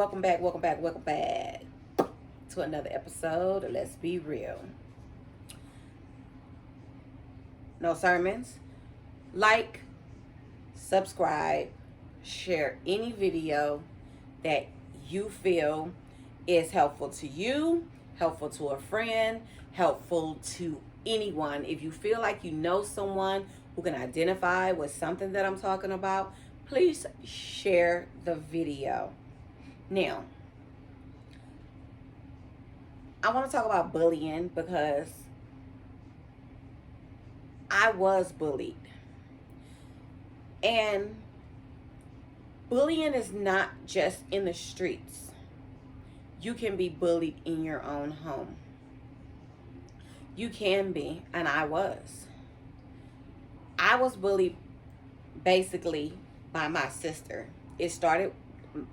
welcome back to another episode of Let's Be Real. No sermons. Like, subscribe, share any video that you feel is helpful to you, helpful to a friend, helpful to anyone. If you feel like you know someone who can identify with something that I'm talking about, please share the video. Now, I want to talk about bullying because I was bullied. And bullying is not just in the streets. You can be bullied in your own home. You can be, and I was. I was bullied basically by my sister.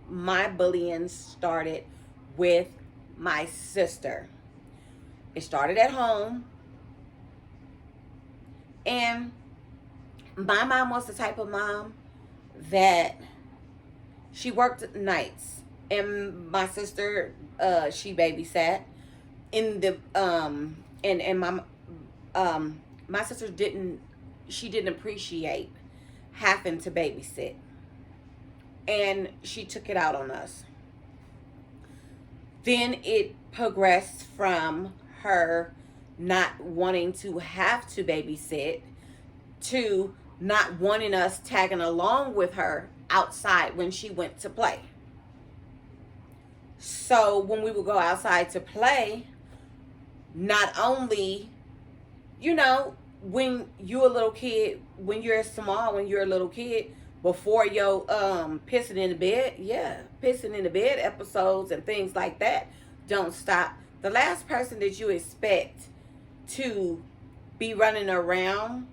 My bullying started with my sister. It started at home. And my mom was the type of mom that she worked nights. And my sister, she babysat. In the and my sister didn't appreciate having to babysit, and she took it out on us. Then it progressed from her not wanting to have to babysit to not wanting us tagging along with her outside when she went to play. So when we would go outside to play, not only, when you're a little kid, when you're a little kid, before your pissing in the bed episodes and things like that don't stop. The last person that you expect to be running around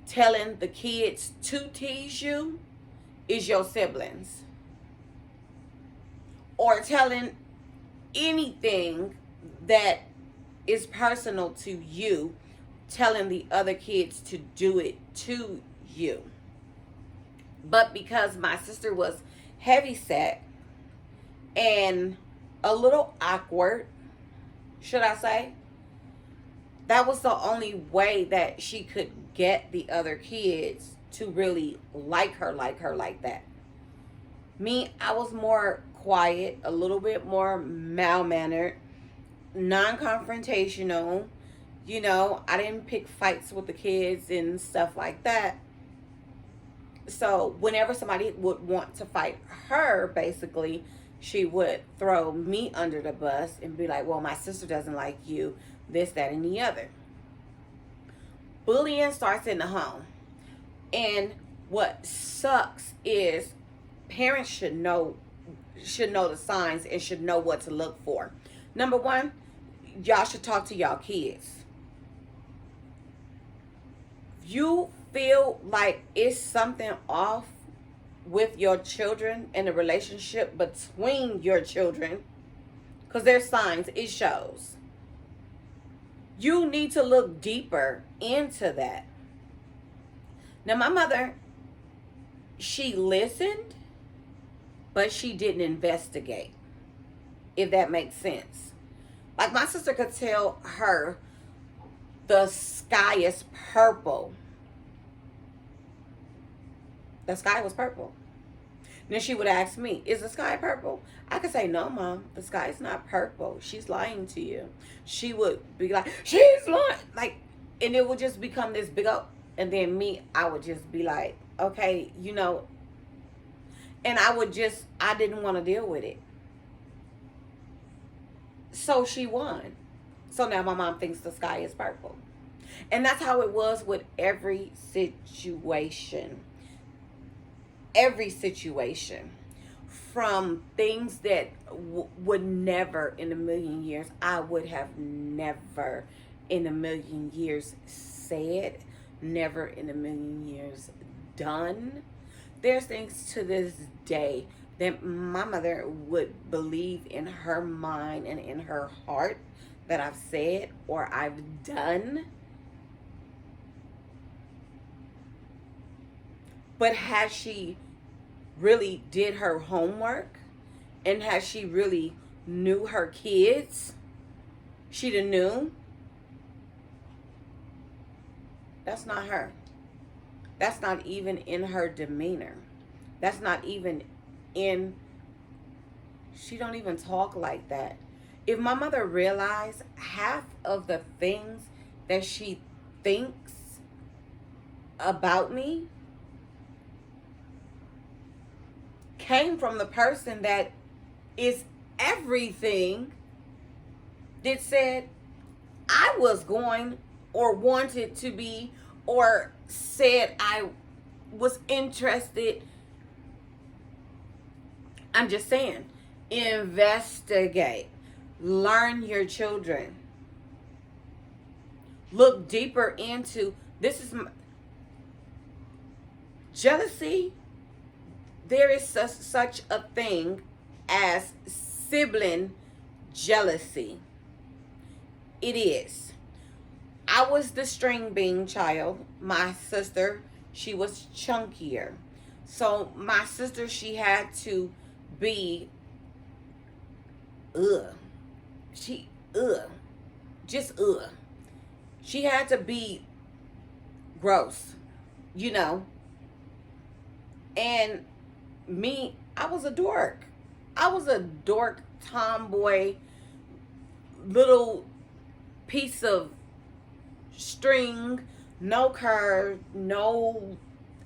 telling the kids to tease you is your siblings, or telling anything that is personal to you, telling the other kids to do it to you. But because my sister was heavy set and a little awkward, should I say, that was the only way that she could get the other kids to really like her like that. Me, I was more quiet, a little bit more mild-mannered, non-confrontational. I didn't pick fights with the kids and stuff like that. So whenever somebody would want to fight her, basically, she would throw me under the bus and be like, well, my sister doesn't like you, this, that, and the other. Bullying starts in the home. And what sucks is parents should know the signs and should know what to look for. Number one, y'all should talk to y'all kids. You feel like it's something off with your children and the relationship between your children, because there's signs, it shows. You need to look deeper into that. Now, my mother, she listened, but she didn't investigate, if that makes sense. Like, my sister could tell her the sky is purple. The sky was purple. Then she would ask me, is the sky purple? I could say, no, Mom, the sky is not purple. She's lying to you. She would be like, she's lying. Like, and it would just become this big up. And then I would just be like, okay, and I didn't want to deal with it. So she won. So now my mom thinks the sky is purple. And that's how it was with every situation. Every situation. From things that would never in a million years, I would have never in a million years said, never in a million years done. There's things to this day that my mother would believe in her mind and in her heart that I've said or I've done. But has she really did her homework and has she really knew her kids, she'd have knew. That's not her. That's not even in her demeanor. That's not even in, she don't even talk like that. If my mother realized half of the things that she thinks about me came from the person that is everything, that said I was going or wanted to be or said I was interested. I'm just saying, investigate. Learn your children. Look deeper into this. Is jealousy. There is such a thing as sibling jealousy. It is. I was the string bean child. My sister, she was chunkier. So my sister, she had to be, she, just, she had to be gross, you know. And me, I was a dork. I was a dork, tomboy, little piece of string, no curve, no,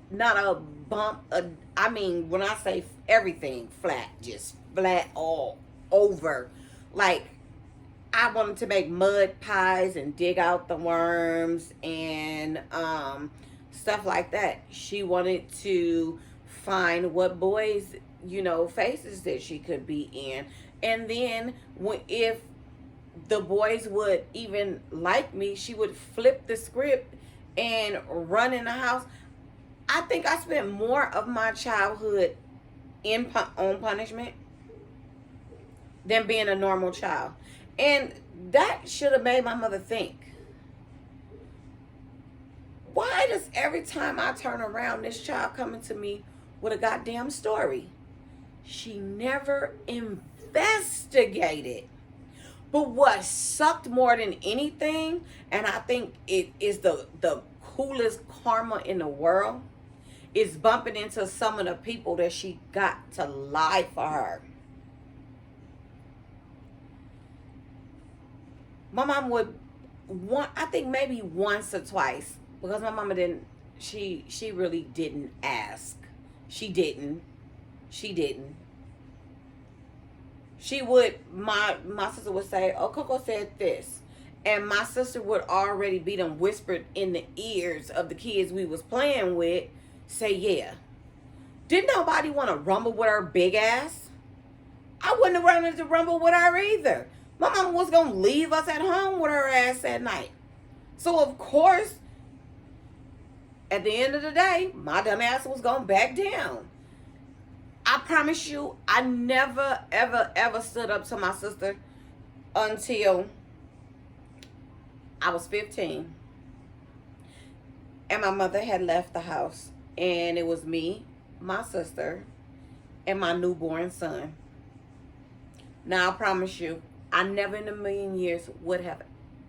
not a bump. I mean, when I say everything flat, just flat all over. Like, I wanted to make mud pies and dig out the worms and stuff like that. She wanted to find what boys, you know, faces that she could be in. And then if the boys would even like me, she would flip the script and run in the house. I think I spent more of my childhood on punishment than being a normal child. And that should have made my mother think, why does every time I turn around, this child coming to me with a goddamn story? She never investigated. But what sucked more than anything, and I think it is the coolest karma in the world, is bumping into some of the people that she got to lie for her. My mom would, I think maybe once or twice, because my mama didn't, she really didn't ask. She didn't. She would, my sister would say, oh, Coco said this. And my sister would already be done whispered in the ears of the kids we was playing with, say, yeah. Didn't nobody want to rumble with her big ass? I wouldn't have wanted to rumble with her either. My mama was going to leave us at home with her ass at night. So, of course, at the end of the day, my dumb ass was going to back down. I promise you, I never, ever, ever stood up to my sister until I was 15. And my mother had left the house. And it was me, my sister, and my newborn son. Now, I promise you, I never in a million years would have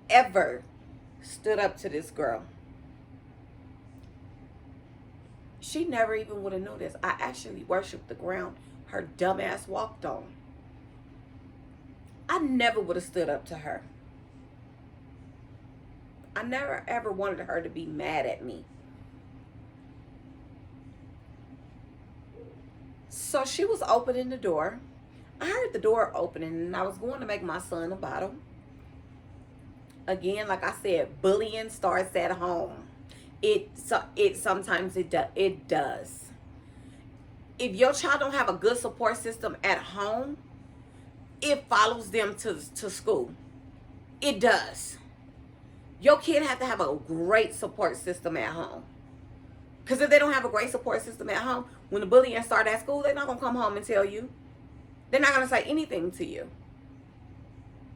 ever stood up to this girl. She never even would have known this. I actually worshiped the ground her dumb ass walked on. I never would have stood up to her. I never ever wanted her to be mad at me. So she was opening the door. I heard the door opening and I was going to make my son a bottle. Again, like I said, bullying starts at home. It sometimes it does. If your child don't have a good support system at home, it follows them to school. It does. Your kid have to have a great support system at home. Because if they don't have a great support system at home, when the bullying starts at school, they're not going to come home and tell you. They're not going to say anything to you.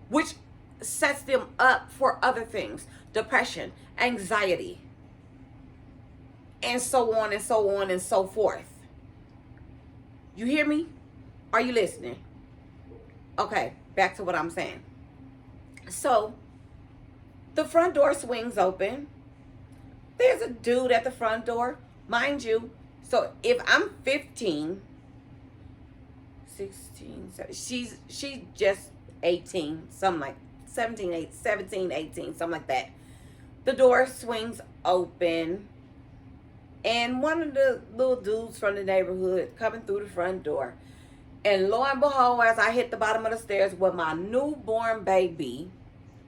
Which sets them up for other things. Depression, anxiety, and so on and so on and so forth. You hear me? Are you listening? Okay, back to what I'm saying. So the front door swings open. There's a dude at the front door, mind you. So if I'm 15, 16, she's just 18, something like 17, 8, 17, 18, something like that. The door swings open, and one of the little dudes from the neighborhood coming through the front door. And lo and behold, as I hit the bottom of the stairs with my newborn baby,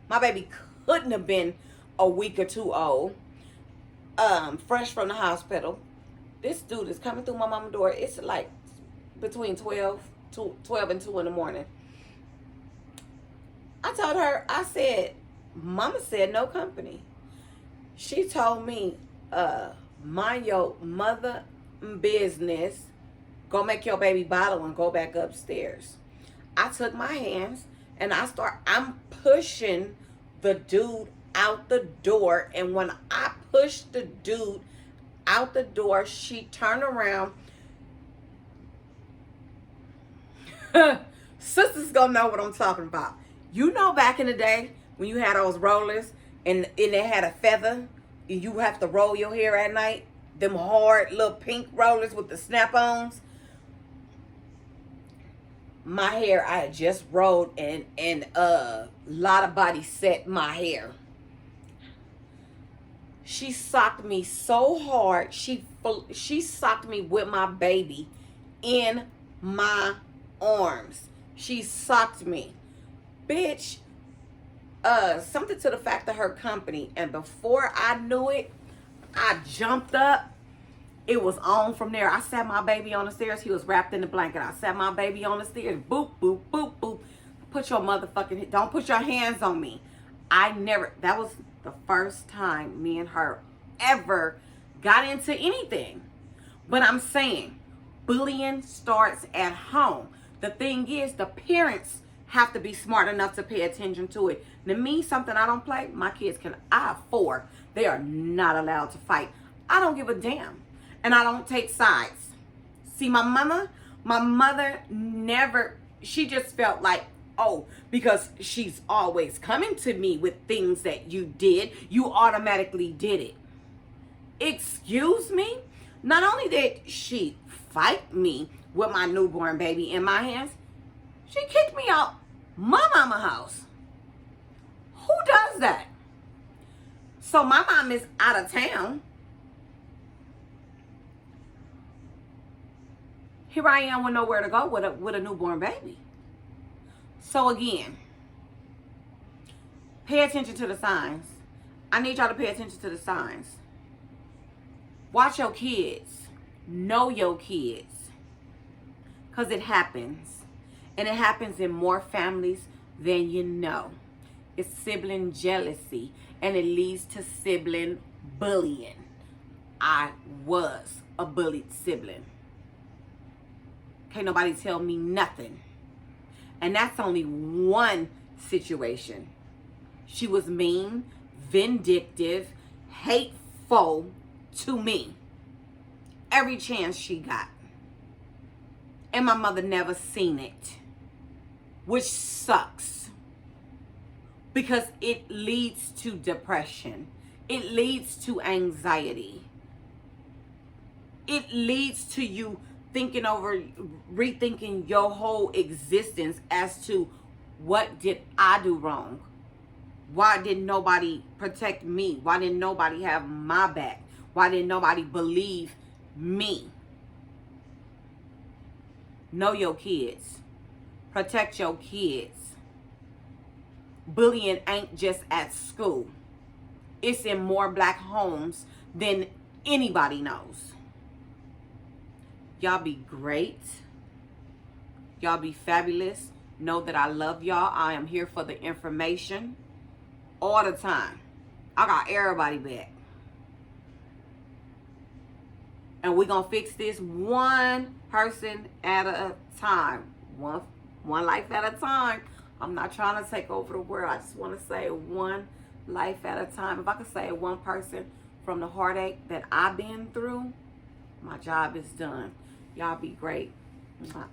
my baby couldn't have been a week or two old, fresh from the hospital. This dude is coming through my mama's door. It's like between 12 and 2 in the morning. I told her, I said, Mama said no company. She told me, mind your mother business. Go make your baby bottle and go back upstairs. I took my hands and I'm pushing the dude out the door. And when I pushed the dude out the door, she turned around. Sisters gonna know what I'm talking about. You know, back in the day when you had those rollers and it had a feather and you have to roll your hair at night, them hard little pink rollers with the snap-ons. My hair, I had just rolled and a lot of body set my hair. She socked me so hard. She socked me with my baby in my arms. She socked me. Bitch, something to the fact of her company. And before I knew it, I jumped up. It was on from there. I sat my baby on the stairs. He was wrapped in the blanket. I sat my baby on the stairs. Boop, boop, boop, boop. Put your motherfucking, don't put your hands on me. That was the first time me and her ever got into anything. But I'm saying, bullying starts at home. The thing is, the parents have to be smart enough to pay attention to it. To me, something I don't play, my kids I have 4. They are not allowed to fight. I don't give a damn. And I don't take sides. See, my mother never, she just felt like, oh, because she's always coming to me with things that you did, you automatically did it. Excuse me? Not only did she fight me with my newborn baby in my hands, she kicked me out my mama house. Who does that? So my mom is out of town. Here I am with nowhere to go with a newborn baby. So again, pay attention to the signs. I need y'all to pay attention to the signs. Watch your kids. Know your kids. Because it happens. And it happens in more families than you know. It's sibling jealousy. And it leads to sibling bullying. I was a bullied sibling. Can't nobody tell me nothing. And that's only one situation. She was mean, vindictive, hateful to me. Every chance she got. And my mother never seen it. Which sucks. Because it leads to depression. It leads to anxiety. It leads to you rethinking your whole existence as to what did I do wrong? Why didn't nobody protect me? Why didn't nobody have my back? Why didn't nobody believe me? Know your kids. Protect your kids. Bullying ain't just at school. It's in more black homes than anybody knows. Y'all be great. Y'all be fabulous. Know that I love y'all. I am here for the information all the time. I got everybody back. And we're going to fix this one person at a time. One life at a time. I'm not trying to take over the world. I just want to say one life at a time. If I could save one person from the heartache that I've been through, my job is done. Y'all be great. Mwah.